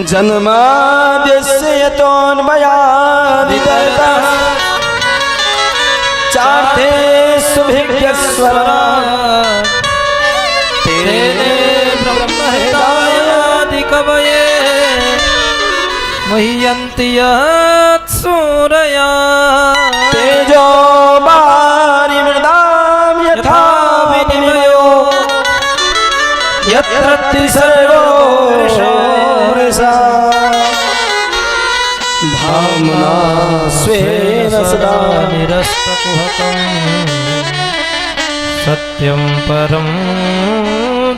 जन्माद्यस्य यतोऽन्वयादितरतः चार्थे सुभिज्ञस्वरा तेने ब्रह्महृदायादिकवये मह्यन्ति यत्सूरया तेजो वारिमृदां यथा विनिमयो यत्र त्रिसर्गो वृषा धाम्ना स्वेन सदा निरस्तकुहकं सत्यं परं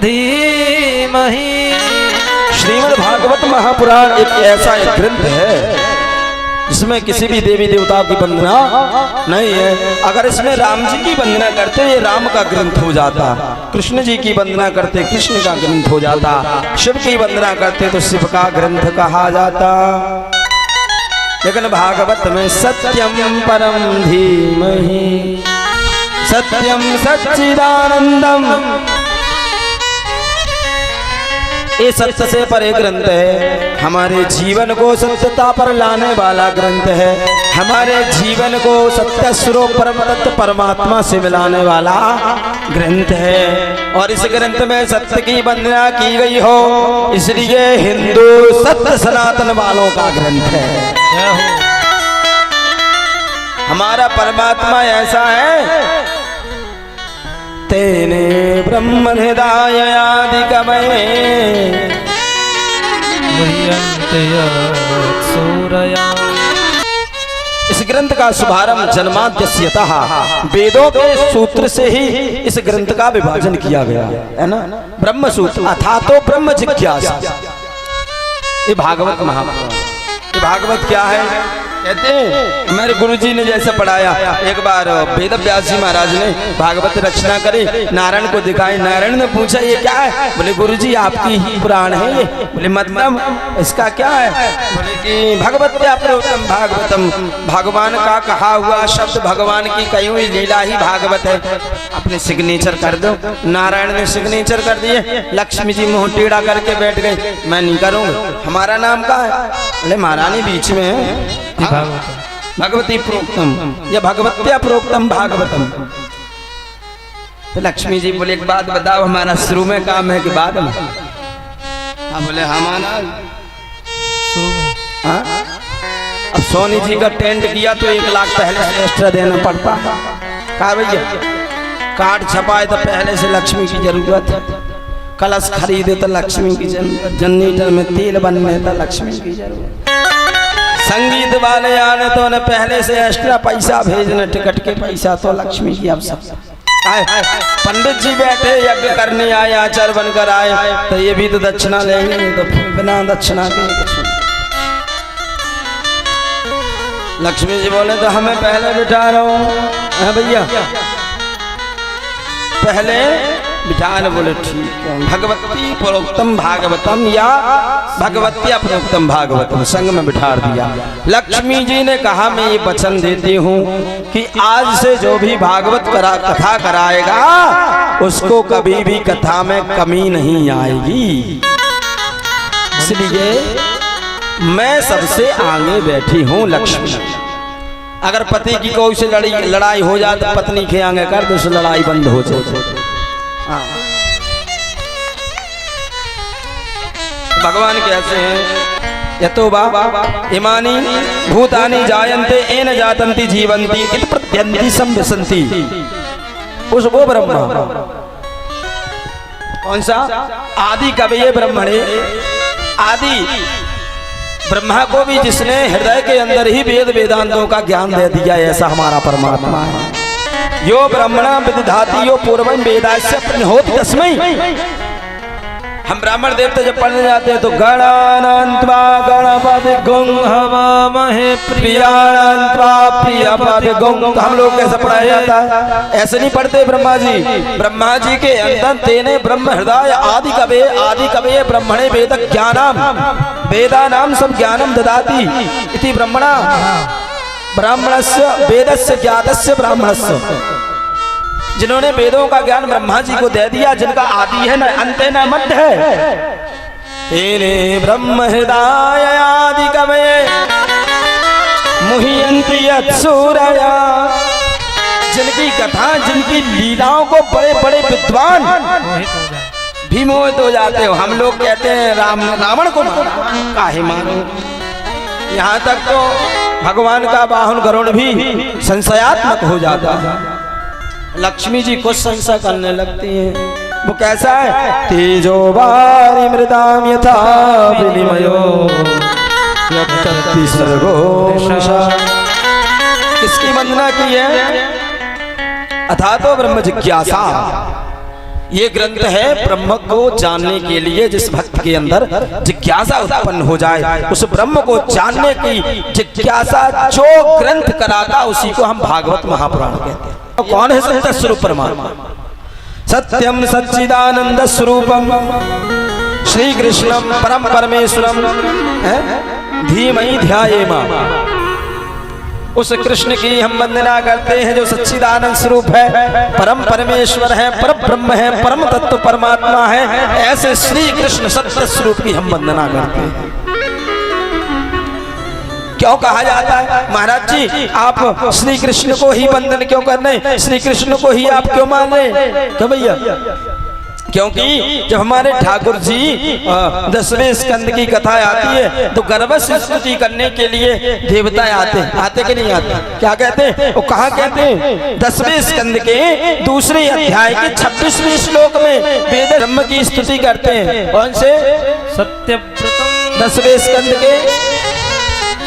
धीमहि। श्रीमद् भागवत महापुराण एक ऐसा एक ग्रंथ है जिसमें किसी भी देवी देवता की वंदना नहीं है। अगर इसमें राम जी की वंदना करते ये राम का ग्रंथ हो जाता, कृष्ण जी की वंदना करते कृष्ण का ग्रंथ हो जाता, शिव की वंदना करते तो शिव का ग्रंथ कहा जाता। लेकिन भागवत में सत्यम परम धीमहि सत्यम सच्चिदानंदम, ये सत्य से परे ग्रंथ है। हमारे जीवन को सत्यता पर लाने वाला ग्रंथ है। हमारे जीवन को सत्य स्वरूप परम तत्व परमात्मा से मिलाने वाला ग्रंथ है। और इस ग्रंथ में सत्य की वंदना की गई हो, इसलिए हिंदू सत्य सनातन वालों का ग्रंथ है। हमारा परमात्मा ऐसा है, तेने ब्रह्म हृदयादिकवये मह्यन्ति यत्सूरया। इस ग्रंथ का शुभारंभ जन्माद्यस्यतः वेदों के सूत्र से ही इस ग्रंथ का विभाजन किया गया है ना। ब्रह्म सूत्र अथा तो ब्रह्म जिज्ञासा, ये भागवत महापुराण। ये भागवत क्या है कहते हैं, मेरे गुरुजी ने जैसे पढ़ाया, एक बार वेद व्यास जी महाराज ने भागवत रचना करी, नारायण को दिखाई। नारायण ने पूछा ये क्या है? बोले गुरुजी आपकी ही पुराण है ये। बोले मतलब इसका क्या है? बोले कि भगवत्या प्रोक्तम भागवतम, भगवान का कहा हुआ शब्द, भगवान की कही हुई लीला ही भागवत है। अपने सिग्नेचर कर दो। नारायण ने सिग्नेचर कर दिए। लक्ष्मी जी मुंह टेढ़ा करके बैठ गए, मैं नहीं करूंगा, हमारा नाम का है। बोले महारानी बीच में है, भगवती प्रोक्तम या भगवत्या प्रोक्तम भागवतम। तो लक्ष्मी जी बोले एक बात बताओ, हमारा शुरू में काम है कि बाद में? हाँ बोले हमारा शुरू में। हाँ? अब सोनी जी का टेंट किया तो 1 लाख पहले से एक्स्ट्रा देना पड़ता। कहा भैया कार्ड छपाए तो पहले से लक्ष्मी की जरूरत है, कलश खरीदे तो लक्ष्मी की जरूरत, जनरेटर में तेल बनने तो लक्ष्मी की जरूरत, संगीत वाले आने तो उन्हें पहले से एक्स्ट्रा पैसा भेजने, टिकट के पैसा तो लक्ष्मी की आवश्यकता। पंडित जी बैठे यज्ञ करने आए, आचार्य बनकर आए तो ये भी तो दक्षिणा लेंगे, तो बिना दक्षिणा के लक्ष्मी जी बोले तो हमें पहले बिठा रहा हूँ। हाँ भैया पहले बिठाने। बोले ठीक है, भगवती प्रोक्तम भागवतम या भगवत्या प्रोक्तम भागवतम संग में बिठा दिया। लक्ष्मी जी ने कहा मैं ये वचन देती हूँ कि आज से जो भी भागवत कथा कराएगा उसको कभी भी कथा में कमी नहीं आएगी। इसलिए मैं सबसे आगे बैठी हूँ लक्ष्मी। अगर पति की कोई से लड़ाई हो जाए तो पत्नी के आगे कर दो, लड़ाई बंद हो जाए। भगवान कैसे हैं? यतो वा इमानी भूतानि जायन्ते येन जातन्ति जीवन्ति इत प्रत्यन्ति संविशन्ति। उस वो ब्रह्मा कौन सा? आदि कवये ब्रह्मणे। आदि ब्रह्मा को भी जिसने हृदय के अंदर ही वेद वेदांतों का ज्ञान दे दिया, ऐसा हमारा परमात्मा है। यो ब्रह्मणा विदधाति यो पूर्वं वेदास्य प्रतिहोति तस्मै। हम ब्राह्मण देवता जब पढ़ने जाते हैं तो गणानान्त्वा गणपति गुं हवामहे प्रियाणान्त्वा प्रियपति गुं, तो हम लोग कैसे पढ़ाया जाता है? ऐसे नहीं पढ़ते ब्रह्मा जी। ब्रह्मा जी के अंदर तेने ब्रह्म हृदय आदि कवे ब्रह्मणे वेद ज्ञानम वेदानाम सब ज्ञानम ददाति इति ब्रह्मणा ब्राह्मणस्य वेदस्य ज्ञातस्य ब्राह्मणस्य। जिन्होंने वेदों का ज्ञान ब्रह्मा जी को दे दिया, जिनका आदि है न अंत है न मध्य है, तेने ब्रह्म हृदय आदि कवये मुह्यन्ति यत्सूरया। जिनकी कथा, जिनकी लीलाओं को बड़े बड़े विद्वान मोहित हो जाए। भी मोहित हो जाते हो। हम लोग कहते हैं रावण को मारा, काहे मारो। यहाँ तक तो भगवान का वाहन गरुड़ भी संशयात्मक हो जाता है। लक्ष्मी जी कुछ संशय करने लगती हैं। वो कैसा है? तेजो वारी मृदाम यथा विनिमयो यत्तत्ति सर्गो मृषा। किसकी वंदना की है? अथा तो ब्रह्म जिज्ञासा। ये ग्रंथ है ब्रह्म को जानने के लिए, जिस भक्त के अंदर जिज्ञासा उत्पन्न हो जाए, उस ब्रह्म को जानने की जिज्ञासा जो ग्रंथ कराता, उसी को हम भागवत महापुराण कहते हैं। कौन है सत्य स्वरूप परमात्मा? सत्यम सच्चिदानंद स्वरूपम श्री कृष्णम परम परमेश्वरम धीमहि ध्यायेमा। उस कृष्ण की हम वंदना करते हैं जो सच्चिदानंद स्वरूप है, परम परमेश्वर है, परम ब्रह्म है, परम तत्व परमात्मा है। ऐसे श्री कृष्ण सत्य स्वरूप की हम वंदना करते हैं। क्यों कहा जाता है महाराज जी आप श्री कृष्ण को ही वंदन क्यों कर रहे, श्री कृष्ण को ही आप क्यों मान रहे? क्यों भैया? क्योंकि जब हमारे ठाकुर जी 10वें स्कंद की कथा आती है तो गर्भ से स्तुति करने के लिए देवता आते कि नहीं आते? क्या कहते हैं? वो कहाँ कहते हैं? 10वें स्कंद के दूसरे अध्याय के 26वें श्लोक में वेद ब्रह्म की स्तुति करते हैं। कौन से? सत्यव्रतम 10वें स्कंद के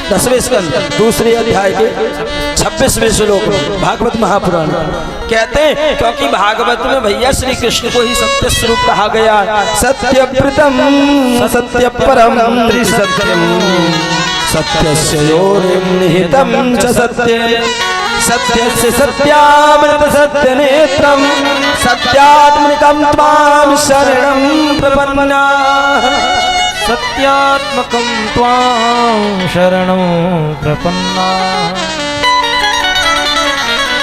10वें स्कंद दूसरे अध्याय के 26वें श्लोक में भागवत महापुराण कहते हैं, क्योंकि भागवत में भैया श्री कृष्ण को ही सत्य स्वरूप कहा गया। सत्यव्रतम सत्य परम त्रिसत्यम सत्यस्य योनिं निहितं च सत्ये सत्यस्य सत्यामृत सत्य नेत्रम सत्यात्मनिकं त्वां शरणं प्रपन्नाः। सत्यात्मकं त्वां शरणं प्रपन्नाः।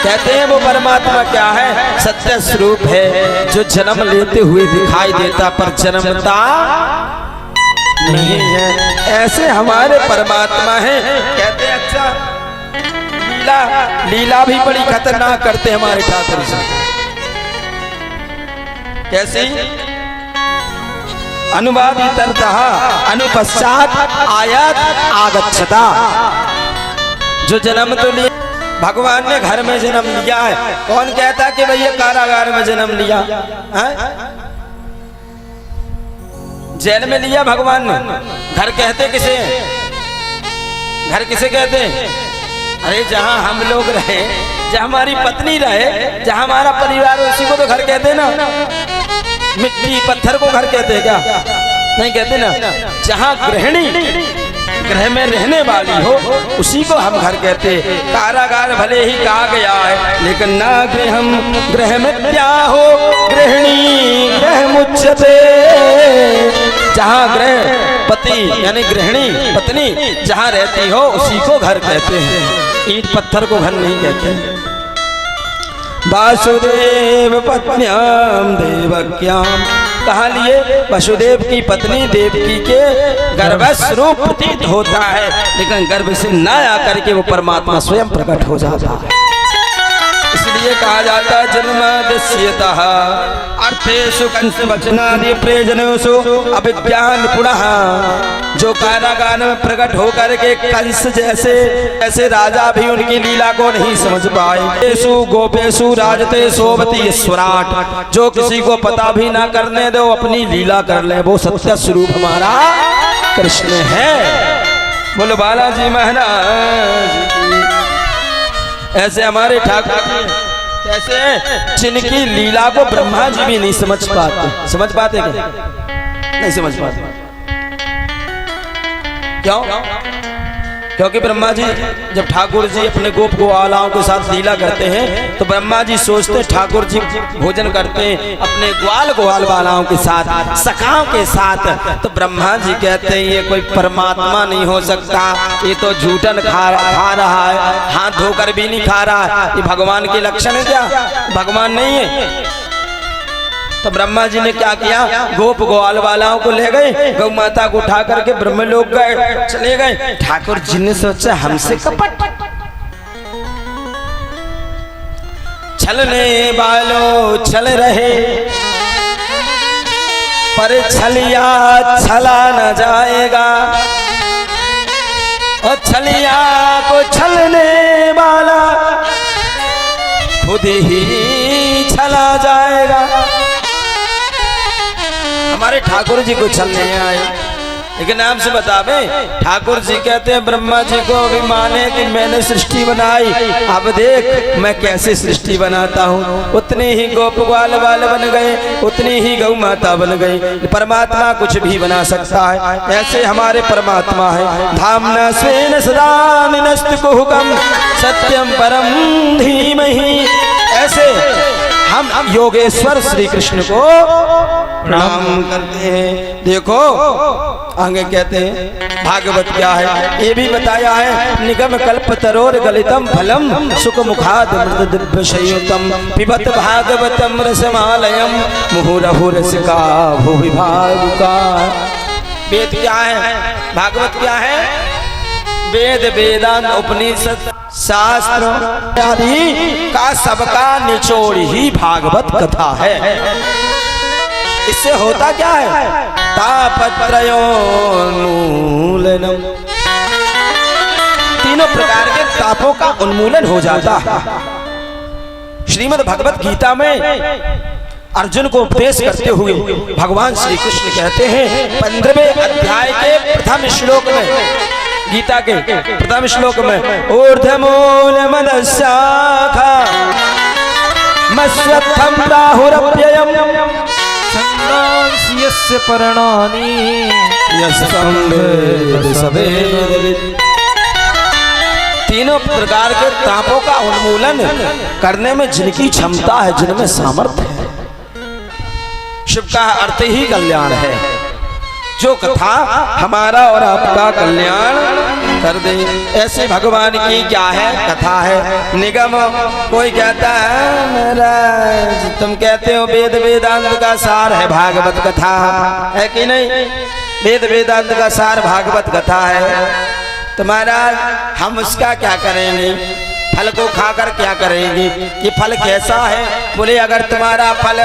कहते हैं वो परमात्मा क्या है? सत्य स्वरूप है, जो जन्म लेते हुए दिखाई देता पर जन्मता नहीं है। ऐसे हमारे परमात्मा हैं। कहते हैं अच्छा लीला भी बड़ी खतरनाक करते हमारे ठाकुर जी। कैसी? अनुवादितर्तः अनुपश्चात आयत आगच्छता। जो जन्म तो लिया भगवान ने, घर में जन्म लिया है। कौन कहता कि भैया कारागार में जन्म लिया है? जेल में लिया भगवान ने। घर कहते किसे? घर किसे कहते? अरे जहां हम लोग रहे, जहां हमारी पत्नी रहे, जहां हमारा परिवार, उसी को तो घर कहते ना। मिट्टी पत्थर को घर कहते हैं क्या? नहीं कहते ना। जहां गृहिणी गृह में रहने वाली हो उसी को हम घर कहते। कारागार भले ही कहा गया है, लेकिन ना गृह में क्या हो गृहिणी गृह मुच्यते। जहाँ गृह पति यानी गृहिणी पत्नी जहाँ रहती हो उसी को घर कहते हैं। ईंट पत्थर को घर नहीं कहते। वासुदेव पत्न्याम देवक्याम कहा लिए? वसुदेव की पत्नी देवकी के गर्भस्वरूप प्रतीत होता है, लेकिन गर्भ से न आकर के वो परमात्मा स्वयं प्रकट हो जाता है। इसलिए कहा जाता है जन्माद्यस्यतः अर्थेषु कंस वचनादि प्रयोजनेषु अभिज्ञान पुनः। जो कारागार में प्रकट होकर के कंस जैसे ऐसे राजा भी उनकी लीला को नहीं समझ पाए। येषु गोपेषु राजते सोवती ईश्वराट। जो किसी को पता भी ना करने दो, अपनी लीला कर ले, वो सत्य स्वरूप हमारा कृष्ण है। बोलो बालाजी महाराज। ऐसे हमारे ठाकुर कैसे, जिनकी लीला को ब्रह्मा जी भी नहीं समझ पाते। समझ पाते क्या? नहीं समझ पाते। क्यों? क्योंकि ब्रह्मा जी जब ठाकुर जी अपने गोप गोवालाओं के साथ लीला करते हैं तो ब्रह्मा जी सोचते ठाकुर जी भोजन करते हैं अपने ग्वाल गोवाल वालाओं के साथ, सखाओं के साथ। तो ब्रह्मा जी कहते हैं ये कोई परमात्मा नहीं हो सकता, ये तो झूठन खा रहा है, हाथ धोकर भी नहीं खा रहा है। ये भगवान के लक्षण है क्या? भगवान नहीं है। तो ब्रह्मा जी ने क्या किया, गोप ग्वाल वालाओं को ले गए, गौ माता को उठा करके ब्रह्मलोक गए, चले गए। ठाकुर जी ने सोचा हमसे कपट, छलने वालों छल रहे, पर छलिया छला न जाएगा, और छलिया को छलने वाला खुद ही छला जाएगा। हमारे ठाकुर जी को छलने आए, लेकिन नाम से बतावे, ठाकुर जी कहते हैं ब्रह्मा जी को अभिमान है कि मैंने सृष्टि बनाई, अब देख मैं कैसे सृष्टि बनाता हूँ। उतने ही गोप ग्वाल वाले बन गए, उतनी ही गौ माता बन गई। परमात्मा कुछ भी बना सकता है, ऐसे हमारे परमात्मा है। धामना स्वेन सदा निनस्तकुहुकम सत्यम परम धीमहि। ऐसे हम योगेश्वर श्री कृष्ण को प्रणाम करते हैं। देखो आगे कहते हैं भागवत क्या है ये भी बताया है। निगम कल्प तरोर गलितम फलम सुख मुखाद मृत दिव्य संयुतम पिबत भागवतम रसमालयम मुहुरहु रसिका भुवि भावुका। वेद क्या है, भागवत क्या है? वेद वेदांत उपनिषद शास्त्र आदि का सबका निचोड़ ही भागवत कथा है। इससे होता क्या है? तापत्रयोन्मूलनम, तीनों प्रकार के तापों का उन्मूलन हो जाता है। श्रीमद् भगवत गीता में अर्जुन को उपदेश करते हुए भगवान श्री कृष्ण कहते हैं 15वें अध्याय के प्रथम श्लोक में, गीता के प्रथम श्लोक में, ऊर्ध्वमूल मदशाखा मस्वत्थम राहुरप्ययम् छन्दांसि यस्य पर्णानि यस्तं वेद स वेदवित्। तीनों प्रकार के तापों का उन्मूलन करने में जिनकी क्षमता है, जिनमें सामर्थ्य है, शिव का अर्थ ही कल्याण है। जो कथा हमारा और आपका कल्याण कर दे, ऐसे भगवान की क्या है कथा है। निगम कोई कहता है मेरा, तुम कहते हो वेद वेदांत का सार है भागवत कथा, है कि नहीं? वेद वेदांत का सार भागवत कथा है। तुम्हारा हम उसका क्या करेंगे, फल को खाकर क्या करेंगे? ये फल कैसा है? बोले अगर तुम्हारा फल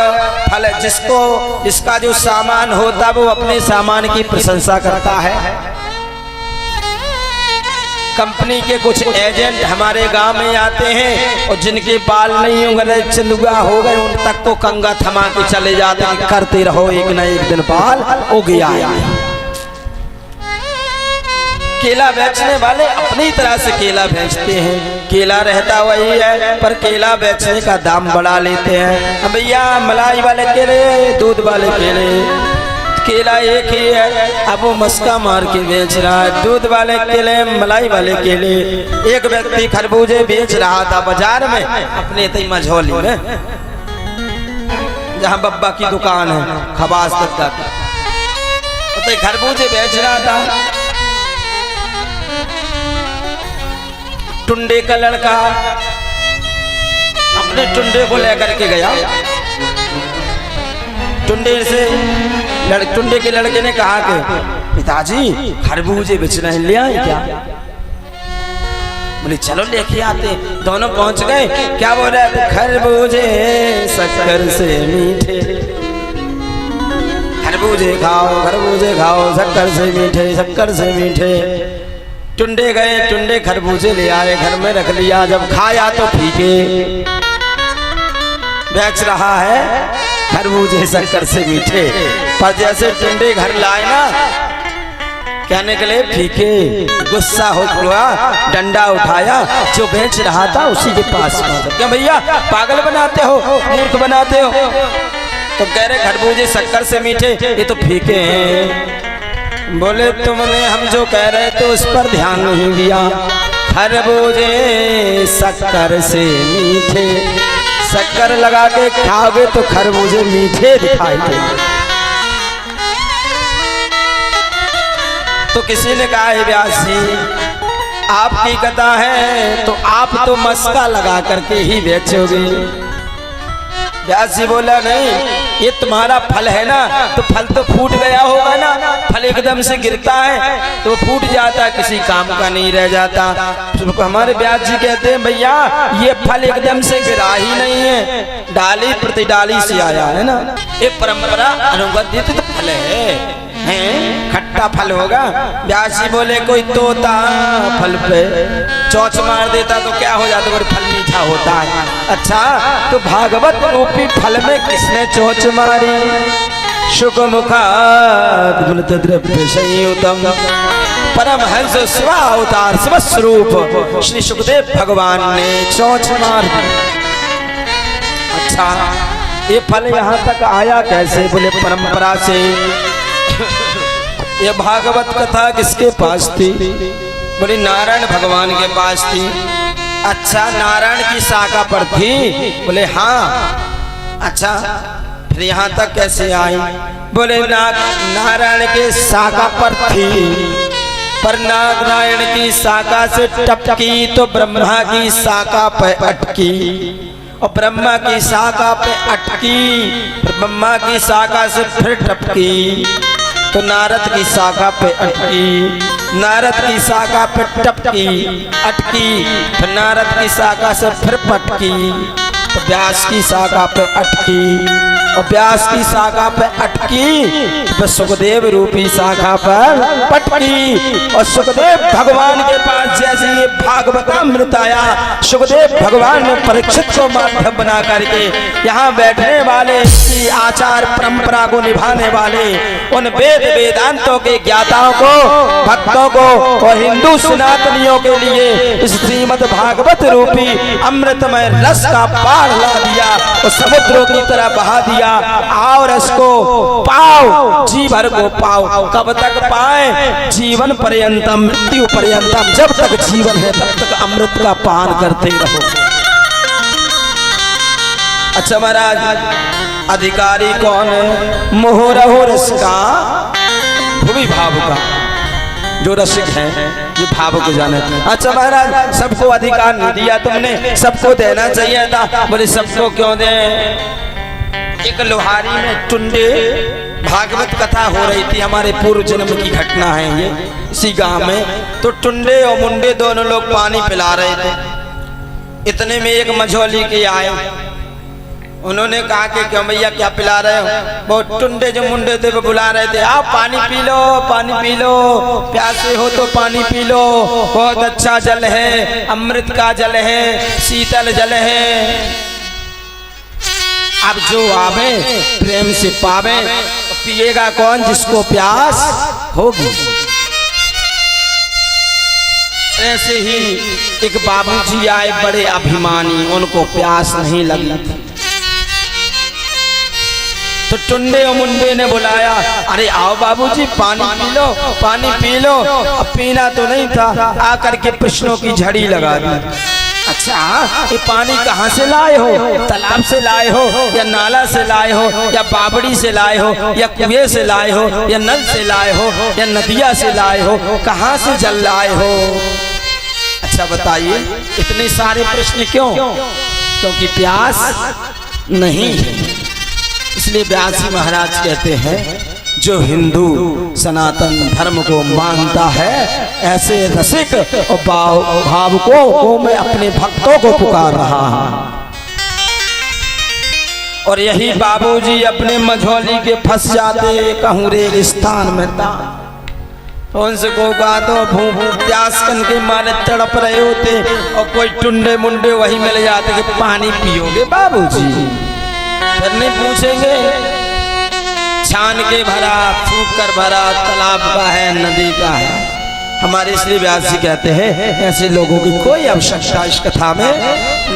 जिसको जिसका जो सामान होता वो अपने सामान की प्रशंसा करता है। कंपनी के कुछ एजेंट हमारे गांव में आते हैं और जिनके बाल नहीं उगले, चंदुआ हो गए, उन तक को कंगा थमा के चले जाते हैं, करते रहो एक न एक दिन बाल उग आएंगे। केला बेचने वाले अपनी तरह से केला बेचते हैं, केला रहता वही है पर केला बेचने का दाम बढ़ा लेते हैं। भैया मलाई वाले केले, दूध वाले केले, केला एक ही है, अब वो मस्का मार के बेच रहा है। दूध वाले केले, मलाई वाले केले। एक व्यक्ति खरबूजे बेच रहा था बाजार में अपने तई मझौली में, जहाँ बब्बा की दुकान है खबास दत्ता की, तो खरबूजे बेच रहा था। टुंडे का लड़का अपने टुंडे को लेकर के गया। टुंडे के लड़के ने कहा कि पिताजी खरबूजे बेचना है, ले आए क्या? बोले चलो लेके आते। दोनों पहुंच गए। क्या बोल रहे थे? खरबूजे शक्कर से मीठे, खरबूजे खाओ, खरबूजे खाओ, शक्कर से मीठे, शक्कर से मीठे। टुंडे गए, टुंडे खरबूजे ले आए, घर में रख लिया। जब खाया तो फीके। बेच रहा है खरबूजे शक्कर से मीठे, पर जैसे टुंडे घर लाए ना, कहने के लिए फीके। गुस्सा हो हुआ, डंडा उठाया, जो बेच रहा था उसी के पास। क्या भैया पागल बनाते हो, मूर्ख बनाते हो? तो कह रहे खरबूजे शक्कर से मीठे, ये तो फीके हैं। बोले तुमने हम जो कह रहे थे उस पर ध्यान नहीं दिया। खरबूजे शक्कर से मीठे, शक्कर लगा के खाओगे तो खरबूजे मीठे दिखाई देंगे। तो किसी ने कहा है व्यास जी आपकी कथा है तो आप तो मस्का लगा करके ही बेचोगे। व्यास जी बोला नहीं, ये तुम्हारा फल है ना, तो फल तो फूट गया होगा ना, फल एकदम से गिरता है तो वो फूट जाता, किसी काम का नहीं रह जाता। तो हमारे व्यास जी कहते हैं भैया ये फल एकदम से गिरा ही नहीं है, डाली प्रति डाली से आया है ना, ये परंपरा अनुगत फल है, खट्टा फल होगा। व्यास जी बोले कोई तोता फल पे चोंच मार देता तो क्या हो जाता, फल मीठा होता है। अच्छा तो भागवत रूपी फल में किसने चोंच मारी? शुक मुखात द्रव्य संयुतम परमहंस स्वावतार स्वस्वरूप श्री सुखदेव भगवान ने चोंच मार दी। अच्छा ये फल यहाँ तक आया कैसे? बोले परंपरा से। ये भागवत कथा किसके पास थी? बोले नारायण भगवान के पास थी। अच्छा नारायण की शाखा पर थी? बोले हाँ। अच्छा फिर यहाँ तक कैसे आई? बोले नारायण के शाखा पर थी, पर नारायण की शाखा से टपकी तो ब्रह्मा की शाखा पे अटकी, और ब्रह्मा की शाखा पे अटकी, ब्रह्मा की शाखा से फिर टपकी तो नारद की शाखा पे अटकी, नारद की शाखा पे टपकी अटकी, फिर नारद की शाखा से फिर पटकी तो व्यास की शाखा पे अटकी, और व्यास की शाखा पे अटकी तो सुखदेव रूपी शाखा पर पटकी। और सुखदेव भगवान के पास जैसे ये भागवतामृत आया, सुखदेव भगवान ने परीक्षित को माध्यम बना करके यहाँ बैठने वाले की आचार परंपरा को निभाने वाले उन वेद वेदांतों के ज्ञाताओं को, भक्तों को और हिंदू सनातनियों के लिए इस श्रीमद् भागवत रूपी अमृतमय रस का पार ला दिया और समुद्रों की तरह बहा दिया। आओ रस को पाओ, जी भर को पाओ। कब तक पाए? जीवन पर्यंतम, मृत्यु पर्यंतम। जब तक जीवन है तब तक अमृत का पान करते रहो। अच्छा महाराज अधिकारी कौन है? मोहरहो रस का, भूमि भाव का, जो रसिक है जो भाव को जाने। अच्छा महाराज सबको अधिकार नहीं दिया तुमने, सबको देना चाहिए था। बोले सबको क्यों दे? एक लोहारी में टुंडे, भागवत कथा हो रही थी, हमारे पूर्व जन्म की घटना है ये, इसी गांव में। तो टुंडे और मुंडे दोनों लोग पानी पिला रहे थे। इतने में एक मझोली के आए, उन्होंने कहा कि क्यों भैया क्या पिला रहे हो? वो टुंडे जो मुंडे थे वो बुला रहे थे, आओ पानी पी लो, पानी पी लो, प्यासे हो तो पानी पी लो, बहुत अच्छा जल है, अमृत का जल है, शीतल जल है। अब जो आवे प्रेम से पावे, पिएगा कौन? जिसको प्यास होगी। ऐसे ही एक बाबूजी आए बड़े अभिमानी, उनको प्यास नहीं लगी थी, तो टुंडे और मुंडे ने बुलाया, अरे आओ बाबूजी पानी पी लो, पानी पी लो। अब पीना तो नहीं था, आकर के प्रश्नों की झड़ी लगा दी। अच्छा ये पानी कहाँ से लाए हो? तालाब से लाए हो या नाला से लाए हो या बावड़ी से लाए हो या कुएं से लाए हो या नल से लाए हो या नदिया से लाए हो? कहाँ से जल लाए हो? अच्छा बताइए इतने सारे प्रश्न क्यों? क्योंकि प्यास नहीं है। इसलिए व्यास जी महाराज कहते हैं जो हिंदू सनातन धर्म को मानता है ऐसे रसिक और भावुकों को मैं अपने भक्तों को पुकार रहा हूं। और यही बाबूजी अपने मझोली के फंस जाते कहूँ रेगिस्तान में था, तो उनसे को कहा तो प्यास कन के मारे तड़प रहे होते और कोई टुंडे मुंडे वही मिल जाते कि पानी पियोगे बाबूजी? फिर नहीं पूछेंगे छान के भरा, फूंक कर भरा, तालाब का है, नदी का है। हमारे इसलिए व्यास जी कहते हैं ऐसे लोगों की कोई आवश्यकता इस कथा में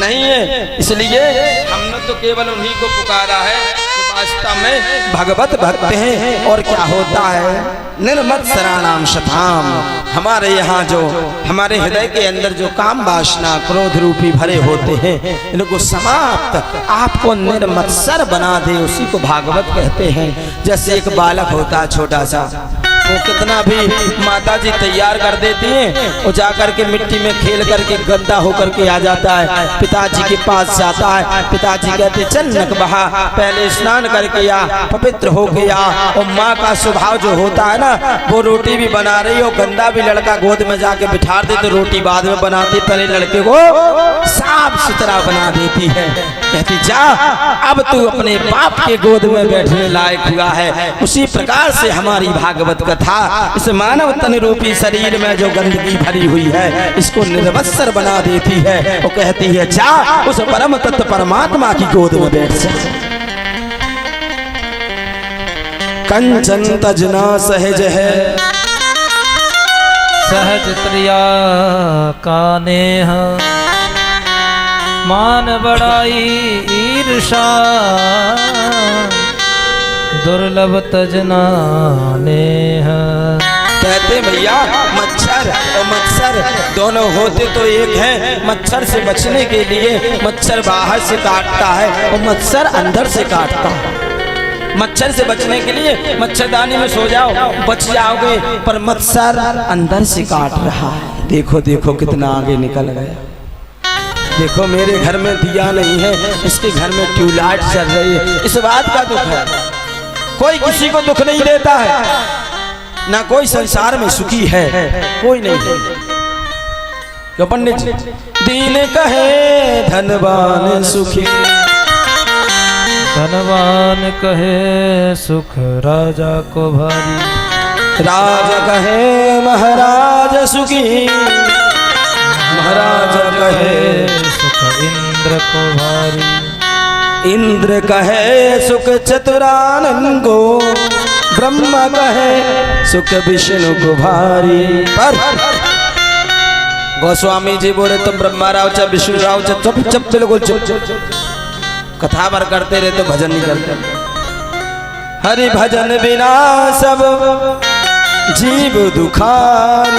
नहीं है। इसलिए हमने तो केवल उन्हीं को पुकारा है जो वास्तव में भगवत भक्त हैं। और क्या होता है? निर्मत शरणाम शताम। हमारे यहाँ जो हमारे हृदय के अंदर जो काम वासना क्रोध रूपी भरे होते हैं इनको समाप्त आपको निर्मत्सर बना दे, उसी को भागवत कहते हैं। जैसे एक बालक होता है छोटा सा, वो कितना भी माता जी तैयार कर देती हैं, वो जा करके मिट्टी में खेल करके गंदा होकर के आ जाता है, पिताजी के पास जाता है। पिताजी कहते चल नक बहा, पहले स्नान करके आ, पवित्र हो गया। और माँ का स्वभाव जो होता है ना, वो रोटी भी बना रही हो, गंदा भी लड़का गोद में जाके बिठा दे तो रोटी बाद में बनाती, पहले लड़के को साफ सुथरा बना देती है। कहती जा अब तू अपने बाप के गोद में बैठने लायक हुआ है। उसी प्रकार से हमारी भागवत कथा इस मानव तन रूपी शरीर में जो गंदगी भरी हुई है, इसको निर्वस्त्र बना देती है। वो कहती है जा उस परम तत्व परमात्मा की गोद में बैठ जा। कंचन तजना सहज है, सहज त्रिया का नेह, मान बड़ाई ईर्षा, दुर्लभ तजना नेह। कहते भैया मच्छर और मच्छर दोनों होते तो एक हैं। मच्छर से बचने के लिए मच्छर बाहर से काटता है और मच्छर अंदर से काटता है। मच्छर से बचने के लिए मच्छरदानी में सो जाओ, बच जाओगे, पर मच्छर अंदर से काट रहा है। देखो देखो कितना आगे निकल गया। देखो मेरे घर में दिया नहीं है, इसके घर में ट्यूबलाइट चल रही है। इस बात का दुख है। कोई किसी को दुख नहीं देता है, ना कोई संसार में सुखी है, कोई नहीं है। क्यों पंडित जी? दीन कहे धनवान सुखी, धनवान कहे सुख राजा को भारी, राजा कहे महाराज सुखी, महाराज कहे सुख इंद्र को भारी, इंद्र कहे सुख चतुरानन को, ब्रह्मा कहे सुख विष्णु को भारी। पर गोस्वामी जी बोले तुम ब्रह्मा राव च विष्णु राव च चुप चुप बिल्कुल चुप। कथा भर करते रहे तो भजन नहीं करते। हरि भजन बिना सब जीव दुखार।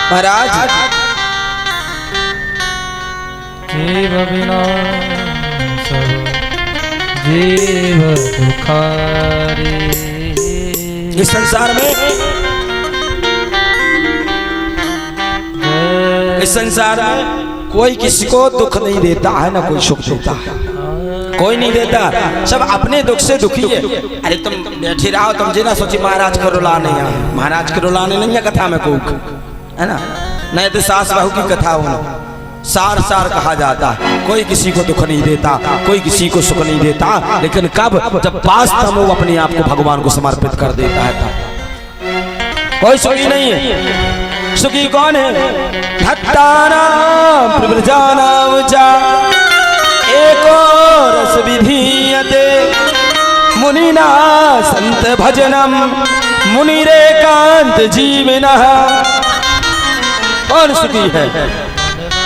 महाराज जीव बिना सब जीव दुखारी। इस संसार में, इस संसार में कोई किसी को दुख नहीं देता है, ना कोई सुख देता है, कोई नहीं देता। सब अपने दुख से दुखी है। अरे तुम बैठे रहो, तुम जी ना सोची महाराज को रुलाने आए। महाराज को रुलाने नहीं है कथा में कोई, है ना? नहीं तो सास बहू की कथा हो, सार सार कहा जाता है। कोई किसी को दुख नहीं देता, कोई किसी को सुख नहीं देता, लेकिन कब? जब वास्तव में वो अपने आप को भगवान को समर्पित कर देता है तब। कोई सुखी नहीं है। सुखी कौन है? भक्तानां प्रव्रजानां च एको रस विधीयते, मुनिना संत भजनम मुनिरेकांत जीविनः। कौन सुखी है?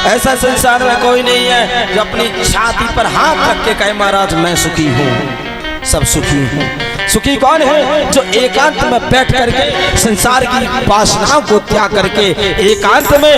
ऐसा संसार में कोई नहीं है जो अपनी छाती पर हाथ रख के कहे महाराज मैं सुखी हूँ। सब सुखी हैं। सुखी कौन है? जो एकांत में बैठ करके संसार की वासनाओं को त्याग करके एकांत में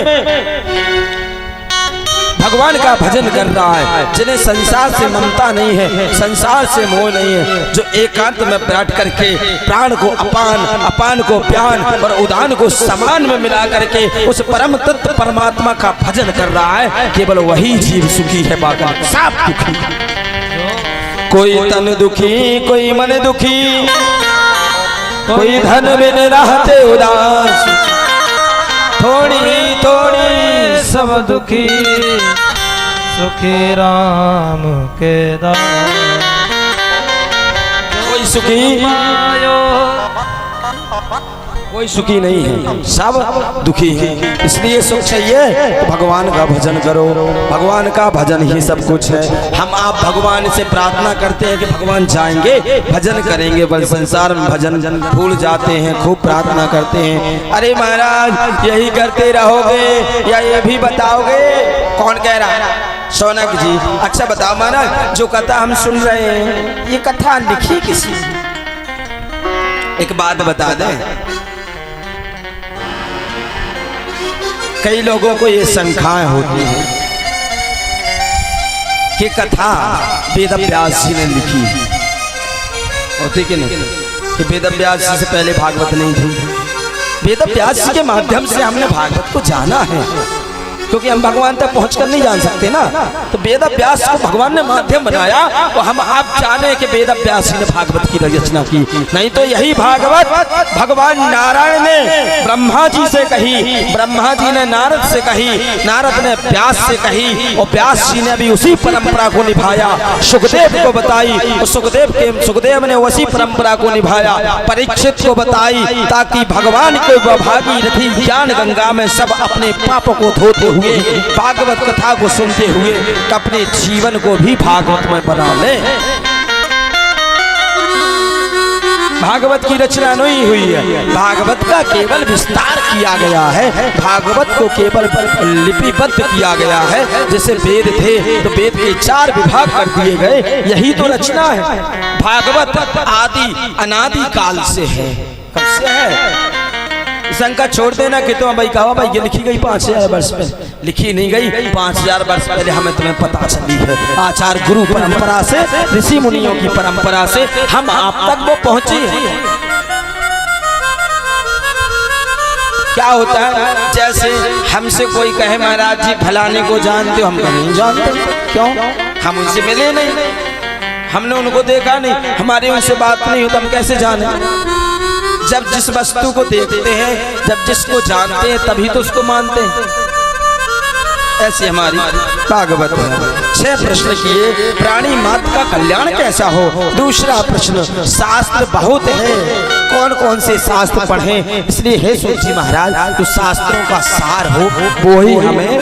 भगवान का भजन कर रहा है, जिन्हें संसार से ममता नहीं है, संसार से मोह नहीं है, जो एकांत में बैठ करके प्राण को अपान, अपान को प्यान और उदान को समान में मिला करके उस परम तत्व परमात्मा का भजन कर रहा है, केवल वही जीव सुखी है। बाकी सब दुखी। कोई तन दुखी, कोई मन दुखी, कोई धन बिन रहते उदास, थोड़ी थोड़ी सब दुखी, सुखी राम के दास। कोई सुखी, कोई सुखी नहीं है, सब दुखी हैं। इसलिए सुख चाहिए तो भगवान का भजन करो। भगवान का भजन ही सब कुछ है। हम आप भगवान से प्रार्थना करते हैं कि भगवान जाएंगे भजन करेंगे, बल संसार में भजन भूल जाते हैं, खूब प्रार्थना करते हैं। अरे महाराज यही करते रहोगे या ये भी बताओगे? कौन कह रहा है? सोनक जी। अच्छा बताओ महाराज, जो कथा हम सुन रहे हैं ये कथा लिखी किसी? एक बात बता दें, कई लोगों को ये शंकाएं होती हैं कि कथा वेद व्यास जी ने लिखी होती कि नहीं? कि वेद व्यास जी से पहले भागवत नहीं थी। वेद व्यास जी के माध्यम से हमने भागवत को जाना है, क्योंकि हम भगवान तक पहुंचकर नहीं जान सकते ना। तो वेद व्यास को भगवान ने माध्यम बनाया, तो हम आप जाने कि वेद व्यास जी ने भागवत की रचना की। नहीं तो यही भागवत भगवान नारायण ने ब्रह्मा जी से कही, ब्रह्मा जी ने नारद से कही, नारद ने व्यास से कही, और व्यास जी ने भी उसी परंपरा को निभाया, सुखदेव को बताई, और सुखदेव ने उसी परंपरा को निभाया, परीक्षित को बताई, ताकि भगवान के भागीरथी ज्ञान गंगा में सब अपने पापों को धोते हुए भागवत कथा को सुनते हुए अपने जीवन को भी भागवत में बना ले। भागवत की रचना नहीं हुई है, भागवत का केवल विस्तार किया गया है, भागवत को केवल लिपिबद्ध किया गया है। जैसे वेद थे तो वेद के 4 विभाग कर दिए गए, यही तो रचना है। भागवत आदि अनादि काल से है। कब से है? शंका छोड़ देना कि तुम भाई कहा भाई ये लिखी गई 5000 वर्ष पहले, लिखी नहीं गई, 5000 वर्ष पहले हमें तुम्हें पता चली है। आचार्य गुरु परंपरा से, ऋषि मुनियों की परंपरा से हम आप तक वो पहुंची है। क्या होता है, जैसे हमसे कोई कहे महाराज जी फलाने को जानते हो, हम नहीं जानते। क्यों? हम उनसे मिले नहीं, हमने उनको देखा नहीं, हमारी उनसे बात नहीं हो, तो हम कैसे जाने? जब जिस वस्तु को देखते हैं, जब जिसको जानते हैं, तभी तो उसको मानते हैं। ऐसी हमारी भागवत है। 6 प्रश्न किए, प्राणी मात्र का कल्याण कैसा हो। दूसरा प्रश्न, शास्त्र बहुत है, कौन कौन से शास्त्र पढ़ें, इसलिए हे सूत जी महाराज तो शास्त्रों का सार हो वो ही हमें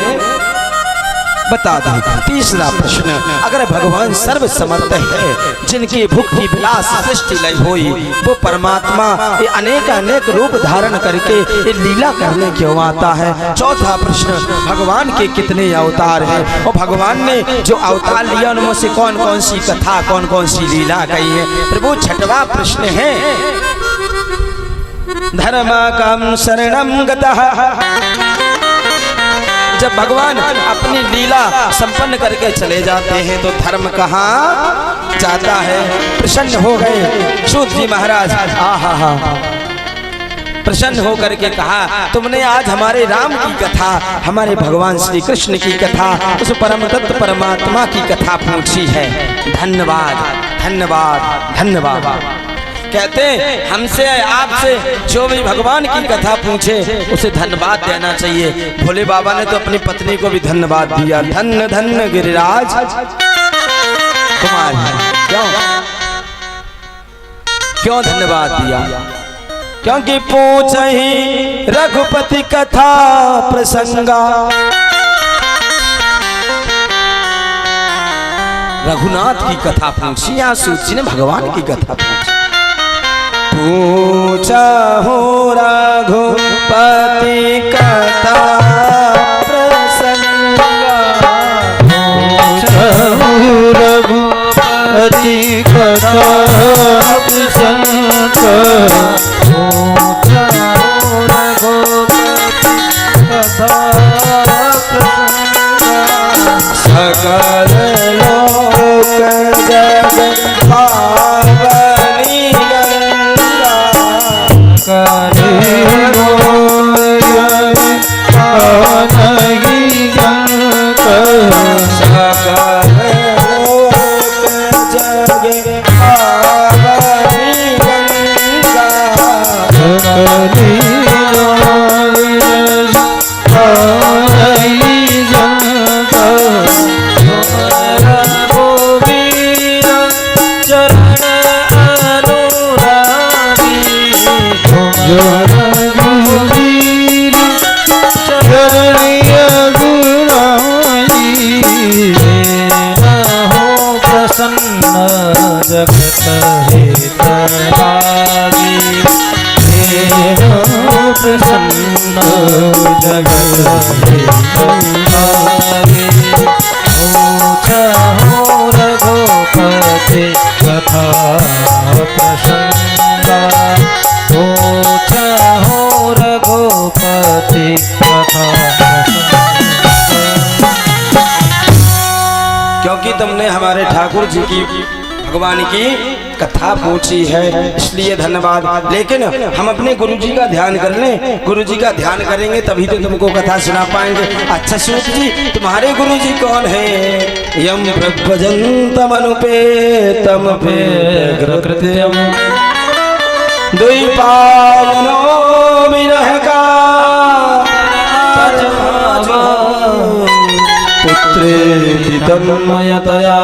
बता दें। तीसरा प्रश्न, अगर भगवान सर्व समर्थ है, जिनकी भुक्ति विलास सृष्टि लय होई, वो परमात्मा ये अनेक रूप धारण करके ये लीला करने क्यों आता है। चौथा प्रश्न, भगवान के कितने अवतार हैं, और भगवान ने जो अवतार लिया उनमें से कौन कौन सी कथा, कौन कौन सी लीला कही है। प्रभु छठवां प्रश्न है, धर्माकं शरणं गतः। जब भगवान अपनी लीला संपन्न करके चले जाते हैं तो धर्म कहाँ जाता है। प्रसन्न हो गए सूत जी महाराज, आहा प्रसन्न होकर के कहा, तुमने आज हमारे राम की कथा, हमारे भगवान श्री कृष्ण की कथा, उस परम तत्व परमात्मा की कथा पूछी है। धन्यवाद धन्यवाद धन्यवाद। कहते हैं हमसे आपसे जो भी भगवान की कथा पूछे उसे धन्यवाद देना चाहिए। भोले बाबा ने तो अपनी पत्नी को भी धन्यवाद दिया, धन्य धन्य गिरिराज कुमार। क्यों धन्यवाद दिया? क्योंकि पूछहि रघुपति कथा प्रसंगा। रघुनाथ की कथा पूछी, या सूत जी ने भगवान की कथा पूछी। पूछा हो रघुपति कथा प्रसंगा, रघुपति कथा प्रसंगा, सकल लोक जग पावनी जगत हित भागी, प्रसन्न जगत हित भागी। पूछा हो रघुपति कथा प्रसंगा, पूछा हो रघुपति कथा प्रसंगा। क्योंकि तुमने हमारे ठाकुर जी की भगवान की कथा पूछी है, इसलिए धन्यवाद। लेकिन हम अपने गुरुजी का ध्यान कर लें, गुरुजी का ध्यान करेंगे तभी तो तुमको कथा सुना पाएंगे। अच्छा सूत जी, तुम्हारे गुरुजी कौन है? यम प्रभजंतम अनुपेतम कृत्यम द्वैपायनो विरह का पुत्रेति तन्मयतया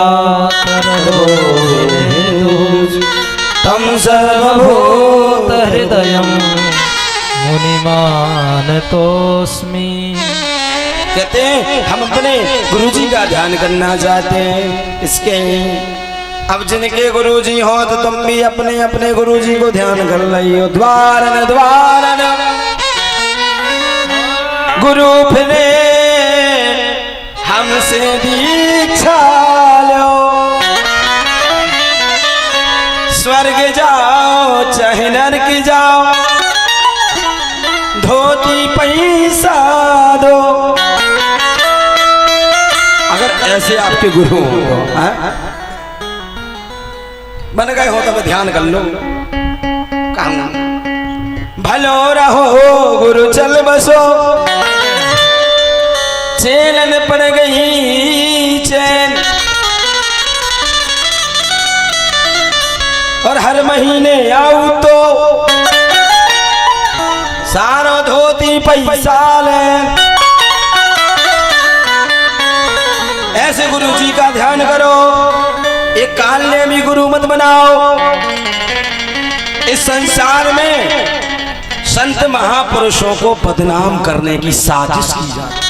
तम सर्वभूत हृदयं मुनिमानतोऽस्मि। कहते हैं हम अपने गुरुजी का ध्यान करना चाहते हैं। इसके अब जिनके गुरुजी हो तो तुम भी अपने अपने गुरुजी को ध्यान कर लियो। द्वारन द्वारन गुरु फिरे हमसे दीक्षा लो, स्वर्ग जाओ चाहे नरक जाओ, धोती पैसा दो। अगर ऐसे आपके गुरु हो बन गए हो तब ध्यान कर लो। भलो रहो गुरु चल बसो, चैलन पड़ गई चैन, और हर महीने आऊ तो सारो धोती पैसा ले। ऐसे गुरु जी का ध्यान करो। एक काल्य भी गुरु मत बनाओ। इस संसार में संत महापुरुषों को बदनाम करने की साजिश की जाती है।